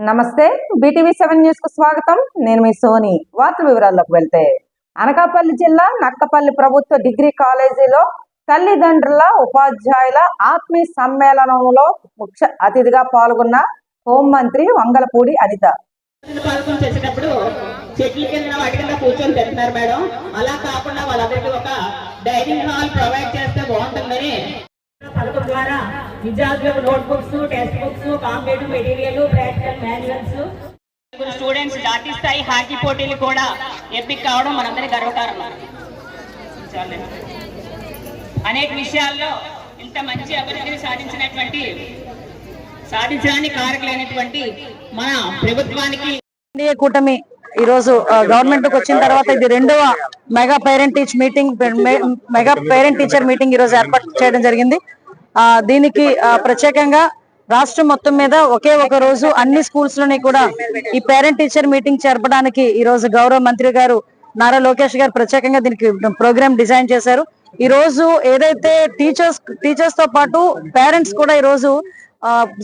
నమస్తే BTV7 news కు స్వాగతం. నేను మీ సోని. వార్తల వివరాల్లోకి వెళ్తే అనకాపల్లి జిల్లా నక్కపల్లి ప్రభుత్వ డిగ్రీ కాలేజీలో తల్లిదండ్రుల ఉపాధ్యాయుల ఆత్మీయ సమ్మేళనంలో ముఖ్య అతిథిగా పాల్గొన్న హోంమంత్రి వంగలపూడి అనిత. చెట్ల కింద వాటి కింద కూర్చొని తింటున్నారు మేడం. అలా కాకుండా వాళ్ళందరికీ ఒక డైనింగ్ హాల్ ప్రొవైడ్ చేస్తే బాగుంటుందని పథకం ద్వారా విద్యార్థులకు note books, text books, competitive material, practical manuals, students జాతీయ స్థాయి హాకీ పోటీలు కూడా ఎంపిక కావడం మనందరి గర్వకారణం. అనేక విషయాల్లో ఇంత మంచి అభివృద్ధిని సాధించడానికి కారకులైనటువంటి మన ప్రభుత్వానికి కూటమి ఈ రోజు గవర్నమెంట్ కు వచ్చిన తర్వాత ఇది రెండవ మెగా పేరెంట్ టీచర్ మీటింగ్ ఈ రోజు ఏర్పాటు చేయడం జరిగింది. దీనికి ప్రత్యేకంగా రాష్ట్రం మొత్తం మీద ఒకే ఒక రోజు అన్ని స్కూల్స్ లోని కూడా ఈ పేరెంట్ టీచర్ మీటింగ్ జరపడానికి ఈ రోజు గౌరవ మంత్రి గారు నారా లోకేష్ గారు ప్రత్యేకంగా దీనికి ప్రోగ్రామ్ డిజైన్ చేశారు. ఈ రోజు ఏదైతే టీచర్స్ తో పాటు పేరెంట్స్ కూడా ఈ రోజు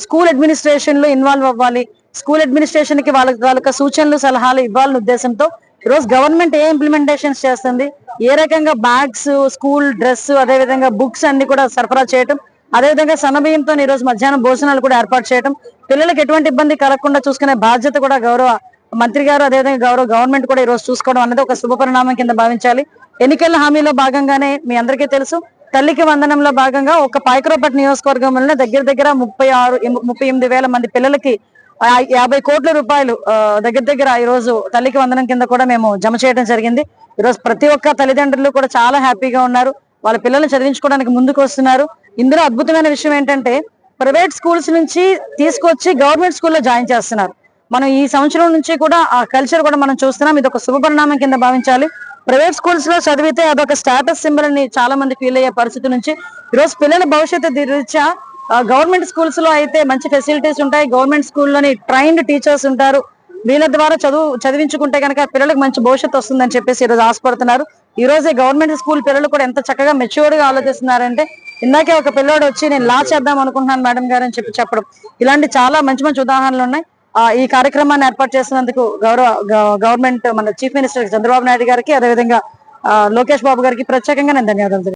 స్కూల్ అడ్మినిస్ట్రేషన్ లో ఇన్వాల్వ్ అవ్వాలి, స్కూల్ అడ్మినిస్ట్రేషన్ కి వాళ్ళ సూచనలు సలహాలు ఇవ్వాలనే ఉద్దేశంతో ఈరోజు గవర్నమెంట్ ఏ ఇంప్లిమెంటేషన్స్ చేస్తుంది, ఏ రకంగా బ్యాగ్స్, స్కూల్ డ్రెస్, అదేవిధంగా బుక్స్ అన్ని కూడా సరఫరా చేయటం, అదేవిధంగా సన్నబియ్యంతో ఈ రోజు మధ్యాహ్నం భోజనాలు కూడా ఏర్పాటు చేయటం, పిల్లలకు ఎటువంటి ఇబ్బంది కలగకుండా చూసుకునే బాధ్యత కూడా గౌరవ మంత్రి గారు అదేవిధంగా గవర్నమెంట్ కూడా ఈ రోజు చూసుకోవడం అనేది ఒక శుభ పరిణామం కింద భావించాలి. ఎన్నికల హామీలో భాగంగానే మీ అందరికీ తెలుసు, తల్లికి వందనంలో భాగంగా ఒక పాయకరావుపేట నియోజకవర్గంలో దగ్గర 38,000 మంది పిల్లలకి 50 కోట్ల రూపాయలు దగ్గర ఈ రోజు తల్లికి వందనం కింద కూడా మేము జమ చేయడం జరిగింది. ఈ రోజు ప్రతి ఒక్క తల్లిదండ్రులు కూడా చాలా హ్యాపీగా ఉన్నారు, వాళ్ళ పిల్లల్ని చదివించుకోవడానికి ముందుకు వస్తున్నారు. ఇందులో అద్భుతమైన విషయం ఏంటంటే ప్రైవేట్ స్కూల్స్ నుంచి తీసుకొచ్చి గవర్నమెంట్ స్కూల్లో జాయిన్ చేస్తున్నారు. మనం ఈ సంవత్సరం నుంచి కూడా ఆ కల్చర్ కూడా మనం చూస్తున్నాం. ఇది ఒక శుభ పరిణామం కింద భావించాలి. ప్రైవేట్ స్కూల్స్ లో చదివితే అదొక స్టేటస్ సింబల్ అని చాలా మంది ఫీల్ అయ్యే పరిస్థితి నుంచి ఈరోజు పిల్లల భవిష్యత్తు రీత్యా గవర్నమెంట్ స్కూల్స్ లో అయితే మంచి ఫెసిలిటీస్ ఉంటాయి, గవర్నమెంట్ స్కూల్లోని ట్రైన్డ్ టీచర్స్ ఉంటారు, వీళ్ళ ద్వారా చదివించుకుంటే కనుక పిల్లలకు మంచి భవిష్యత్తు వస్తుందని చెప్పేసి ఈరోజు ఆశపడుతున్నారు. ఈ రోజే గవర్నమెంట్ స్కూల్ పిల్లలు కూడా ఎంత చక్కగా మెచ్యూర్డ్ గా ఆలోచిస్తున్నారంటే, ఇందాకే ఒక పిల్లోడు వచ్చి నేను లా చేద్దాం అనుకుంటున్నాను మేడం గారు అని చెప్పడం, ఇలాంటి చాలా మంచి ఉదాహరణలు ఉన్నాయి. ఈ కార్యక్రమాన్ని ఏర్పాటు చేసినందుకు గవర్నమెంట్ మన చీఫ్ మినిస్టర్ చంద్రబాబు నాయుడు గారికి అదేవిధంగా లోకేష్ బాబు గారికి ప్రత్యేకంగా నేను ధన్యవాదాలు.